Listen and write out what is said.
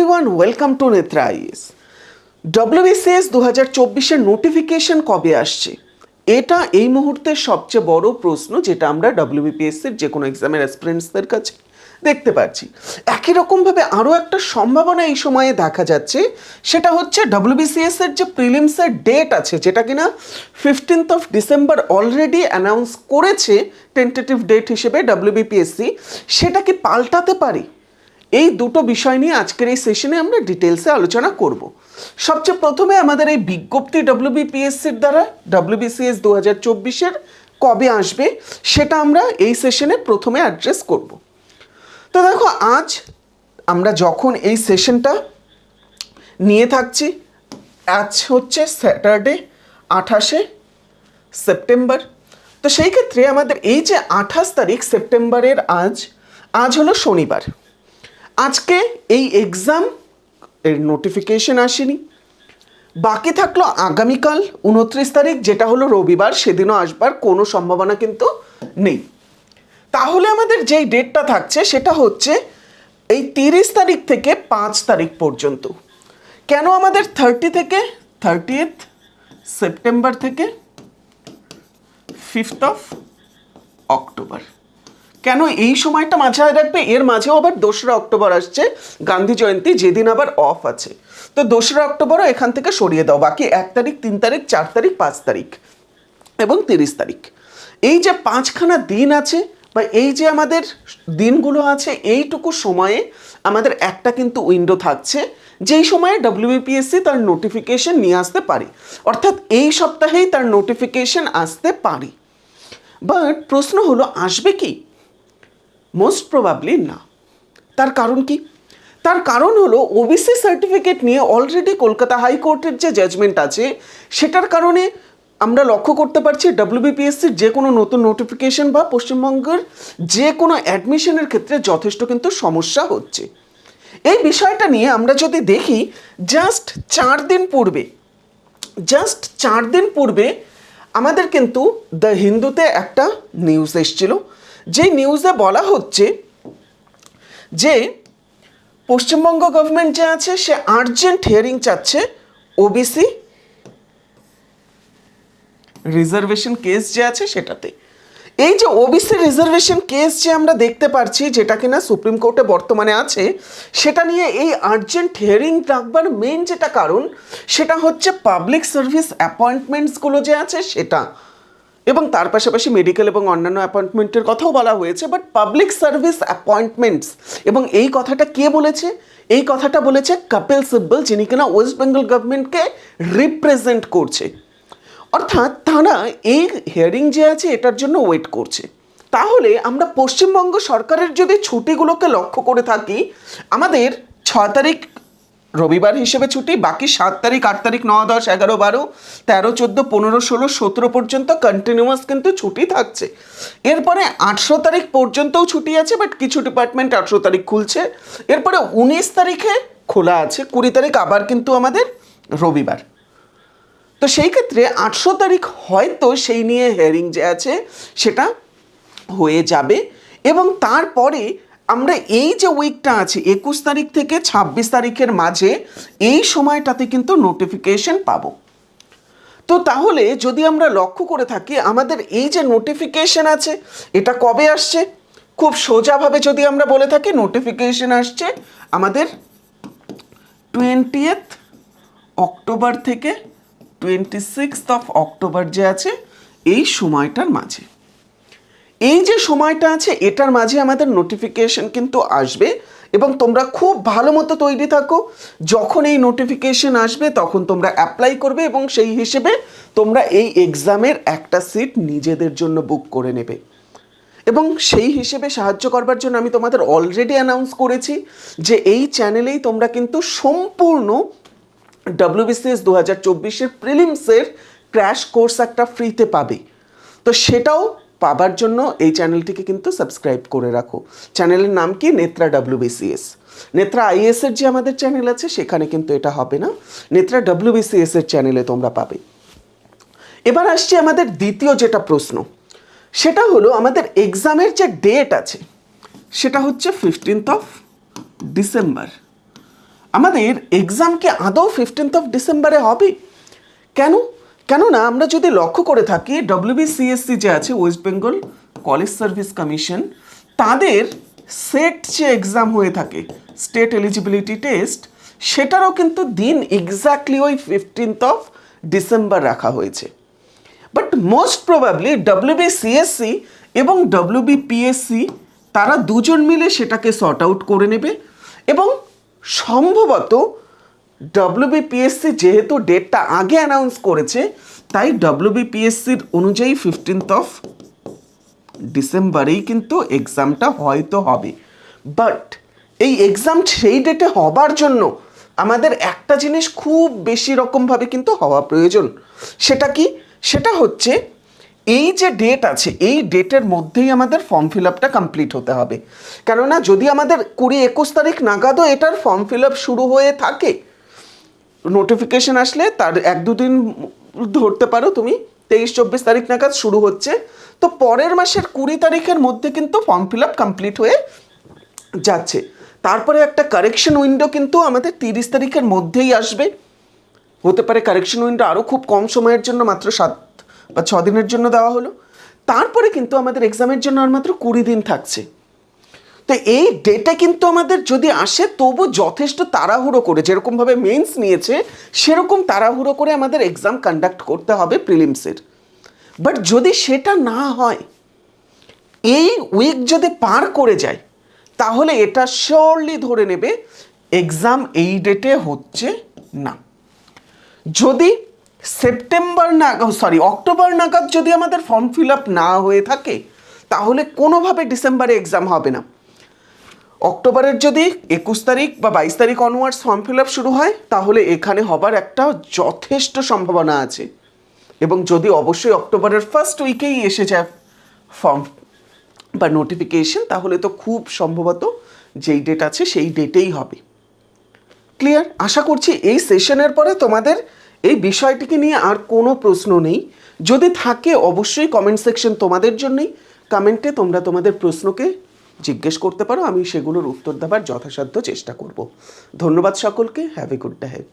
Everyone, welcome to Netra IAS. WBCS 2024-এর notification কবে আসছে? এটা এই মুহূর্তের সবচেয়ে বড় প্রশ্ন, যেটা আমরা ডব্লিউবিপিএসসির যে কোনো এক্সামের অ্যাসপিরেন্টসদের কাছে দেখতে পাচ্ছি। একই রকমভাবে আরও একটা সম্ভাবনা এই সময়ে দেখা যাচ্ছে, সেটা হচ্ছে ডব্লিউবিসিএসের যে প্রিলিমসের ডেট আছে, যেটা কিনা 15th of December already announce করেছে টেন্টেটিভ ডেট হিসেবে ডব্লিউবিপিএসসি, সেটা কি পাল্টাতে পারে? এই দুটো বিষয় নিয়ে আজকের এই সেশনে আমরা ডিটেলসে আলোচনা করব। সবচেয়ে প্রথমে আমাদের এই বিজ্ঞপ্তি ডব্লিউবিপিএসসির দ্বারা ডব্লিউবিসিএস 2024-এর কবে আসবে সেটা আমরা এই সেশনে প্রথমে অ্যাড্রেস করব। তো দেখো, আজ আমরা যখন এই সেশনটা নিয়ে থাকছি, আজ হচ্ছে স্যাটারডে 28শে সেপ্টেম্বর। তো সেই ক্ষেত্রে আমাদের এই যে 28 তারিখ সেপ্টেম্বরের আজ হলো শনিবার। আজকে এই এক্সাম এর নোটিফিকেশন আসেনি, বাকি থাকলো আগামীকাল 29 তারিখ, যেটা হলো রবিবার, সেদিনও আসবার কোনো সম্ভাবনা কিন্তু নেই। তাহলে আমাদের যেই ডেটটা থাকছে সেটা হচ্ছে এই 30 তারিখ থেকে 5 তারিখ পর্যন্ত। কেন আমাদের 30th সেপ্টেম্বর থেকে 5th of অক্টোবর? কেন এই সময়টা মাথায় রাখবে? এর মাঝেও আবার 2রা অক্টোবর আসছে, গান্ধী জয়ন্তী, যেদিন আবার অফ আছে। তো 2রা অক্টোবরও এখান থেকে সরিয়ে দাও। বাকি 1 তারিখ, 3 তারিখ, 4 তারিখ, 5 তারিখ এবং 30 তারিখ, এই যে 5খানা দিন আছে বা এই যে আমাদের দিনগুলো আছে, এইটুকু সময়ে আমাদের একটা কিন্তু উইন্ডো থাকছে, যেই সময়ে ডব্লিউবিপিএসসি তার নোটিফিকেশন নিয়ে আসতে পারে। অর্থাৎ এই সপ্তাহেই তার নোটিফিকেশন আসতে পারে। বাট প্রশ্ন হলো, আসবে কি? মোস্ট প্রবাবলি না। তার কারণ কি? তার কারণ হলো ওবিসি সার্টিফিকেট নিয়ে অলরেডি কলকাতা হাইকোর্টের যে জাজমেন্ট আছে, সেটার কারণে আমরা লক্ষ্য করতে পারছি ডব্লিউবিপিএসসির যে কোনো নতুন নোটিফিকেশন বা পশ্চিমবঙ্গের যে কোনো অ্যাডমিশনের ক্ষেত্রে যথেষ্ট কিন্তু সমস্যা হচ্ছে। এই বিষয়টা নিয়ে আমরা যদি দেখি, জাস্ট 4 দিন পূর্বে আমাদের কিন্তু দ্য হিন্দুতে একটা নিউজ এসেছিল, যে নিউজে বলা হচ্ছে যে পশ্চিমবঙ্গ গভর্নমেন্ট যে আছে, সে আর্জেন্ট হিয়ারিং চাচ্ছে ওবিসি রিজার্ভেশন কেস যে আছে সেটাতে। এই যে ওবিসি রিজার্ভেশন কেস যে আমরা দেখতে পাচ্ছি, যেটা কিনা সুপ্রিম কোর্টে বর্তমানে আছে, সেটা নিয়ে এই আর্জেন্ট হিয়ারিং রাখবার মেন যেটা কারণ, সেটা হচ্ছে পাবলিক সার্ভিস অ্যাপয়েন্টমেন্টসগুলো যে আছে সেটা, এবং তার পাশাপাশি মেডিকেল এবং অন্যান্য অ্যাপয়েন্টমেন্টের কথাও বলা হয়েছে। বাট পাবলিক সার্ভিস অ্যাপয়েন্টমেন্টস, এবং এই কথাটা কে বলেছে? এই কথাটা বলেছে কপিল সিব্বল, যিনি কিনা ওয়েস্ট বেঙ্গল গভর্নমেন্টকে রিপ্রেজেন্ট করছে। অর্থাৎ তারা এই হিয়ারিং যে আছে এটার জন্য ওয়েট করছে। তাহলে আমরা পশ্চিমবঙ্গ সরকারের যদি ছুটিগুলোকে লক্ষ্য করে থাকি, আমাদের 6 তারিখ রবিবার হিসেবে ছুটি, বাকি 7 তারিখ, 8 তারিখ, 9, 10, 11, 12, 13, 14, 15, 16, 17 পর্যন্ত কন্টিনিউয়াস কিন্তু ছুটি থাকছে। এরপরে 18 তারিখ পর্যন্তও ছুটি আছে, বাট কিছু ডিপার্টমেন্ট 18 তারিখ খুলছে। এরপরে 19 তারিখে খোলা আছে, 20 তারিখ আবার কিন্তু আমাদের রবিবার। তো সেই ক্ষেত্রে 18 তারিখ হয়তো সেই নিয়ে হিয়ারিং যে আছে সেটা হয়ে যাবে, এবং তারপরে আমরা এই যে উইকটা আছে 21 তারিখ থেকে 26 তারিখের মাঝে, এই সময়টাতে কিন্তু নোটিফিকেশন পাবো। তো তাহলে যদি আমরা লক্ষ্য করে থাকি, আমাদের এই যে নোটিফিকেশন আছে এটা কবে আসছে? খুব সোজাভাবে যদি আমরা বলে থাকি, নোটিফিকেশন আসছে আমাদের 20th অক্টোবর থেকে 26th of অক্টোবর যে আছে, এই সময়টার মাঝে, এই যে সময়টা আছে এটার মাঝে আমাদের নোটিফিকেশন কিন্তু আসবে। এবং তোমরা খুব ভালো মতো তৈরি থাকো, যখন এই নোটিফিকেশন আসবে তখন তোমরা অ্যাপ্লাই করবে, এবং সেই হিসেবে তোমরা এই এক্সামের একটা সিট নিজেদের জন্য বুক করে নেবে। এবং সেই হিসেবে সাহায্য করবার জন্য আমি তোমাদের অলরেডি অ্যানাউন্স করেছি যে এই চ্যানেলেই তোমরা কিন্তু সম্পূর্ণ ডব্লিউবিসিএস 2024-এর প্রিলিমসের ক্র্যাশ কোর্স একটা ফ্রিতে পাবে। তো সেটাও পাবার জন্য এই চ্যানেলটিকে কিন্তু সাবস্ক্রাইব করে রাখো। চ্যানেলের নাম কি? নেত্রা ডব্লিউবিসিএস। নেত্রা আইএসের যে আমাদের চ্যানেল আছে সেখানে কিন্তু এটা হবে না, নেত্রা ডব্লিউবিসিএসের চ্যানেলে তোমরা পাবে। এবার আসছে আমাদের দ্বিতীয় যেটা প্রশ্ন, সেটা হলো আমাদের এক্সামের যে ডেট আছে সেটা হচ্ছে 15th of ডিসেম্বর। আমাদের এক্সাম কি আদৌ 15th ডিসেম্বরে হবে? কেন? কেননা আমরা যদি লক্ষ্য করে থাকি WBCSC যে আছে, West Bengal college service commission, তাদের সেট যে এক্সাম হয়ে থাকে, স্টেট এলিজিবিলিটি টেস্ট, সেটারও কিন্তু দিন এক্স্যাক্টলি ওই 15th ডিসেম্বর রাখা হয়েছে। বাট মোস্ট প্রবাবলি WBCSC এবং WBPSC তারা দুজন মিলে সেটাকে সর্ট আউট করে নেবে, এবং সম্ভবত WBPSC যেহেতু ডেটটা আগে অ্যানাউন্স করেছে, তাই WBPSCর অনুযায়ী 15th ডিসেম্বরেই কিন্তু এক্সামটা হয়তো হবে। বাট এই এক্সাম সেই ডেটে হবার জন্য আমাদের একটা জিনিস খুব বেশি রকমভাবে কিন্তু হওয়া প্রয়োজন। সেটা কি? সেটা হচ্ছে এই যে ডেট আছে, এই ডেটের মধ্যেই আমাদের ফর্ম ফিল আপটা কমপ্লিট হতে হবে। কেননা যদি আমাদের 20-21 তারিখ নাগাদও এটার ফর্ম ফিল আপ শুরু হয়ে থাকে, নোটিফিকেশন আসলে তার 1-2 দিন ধরতে পারো তুমি, 23-24 তারিখ নাগাদ শুরু হচ্ছে, তো পরের মাসের 20 তারিখের মধ্যে কিন্তু ফর্ম ফিল আপ কমপ্লিট হয়ে যাচ্ছে। তারপরে একটা কারেকশন উইন্ডো কিন্তু আমাদের 30 তারিখের মধ্যেই আসবে। হতে পারে কারেকশন উইন্ডো আরও খুব কম সময়ের জন্য, মাত্র 7 বা 6 দিনের জন্য দেওয়া হলো। তারপরে কিন্তু আমাদের এক্সামের জন্য আর মাত্র 20 দিন থাকছে। তো এই ডেটে কিন্তু আমাদের যদি আসে, তবু যথেষ্ট তাড়াহুড়ো করে, যেরকমভাবে মেন্স নিয়েছে সেরকম তাড়াহুড়ো করে আমাদের এক্সাম কন্ডাক্ট করতে হবে প্রিলিমসের। বাট যদি সেটা না হয়, এই উইক যদি পার করে যায়, তাহলে এটা শিওরলি ধরে নেবে এক্সাম এই ডেটে হচ্ছে না। যদি অক্টোবর নাগাদ যদি আমাদের ফর্ম ফিল আপ না হয়ে থাকে, তাহলে কোনোভাবে ডিসেম্বরে এক্সাম হবে না। অক্টোবরের যদি 21 তারিখ বা 22 তারিখ অনওয়ার্ডস ফর্ম ফিল আপ শুরু হয়, তাহলে এখানে হবার একটা যথেষ্ট সম্ভাবনা আছে। এবং যদি অবশ্যই অক্টোবরের ফার্স্ট উইকেই এসে যায় ফর্ম বা নোটিফিকেশন, তাহলে তো খুব সম্ভবত যেই ডেট আছে সেই ডেটেই হবে। ক্লিয়ার? আশা করছি এই সেশনের পরে তোমাদের এই বিষয়টিকে নিয়ে আর কোনো প্রশ্ন নেই। যদি থাকে অবশ্যই কমেন্ট সেকশন তোমাদের জন্যই। কমেন্টে তোমরা তোমাদের প্রশ্নকে জিজ্ঞেস করতে পারো, আমি সেগুলোর উত্তর দেওয়ার যথাসাধ্য চেষ্টা করব। ধন্যবাদ সকলকে। Have a good day head.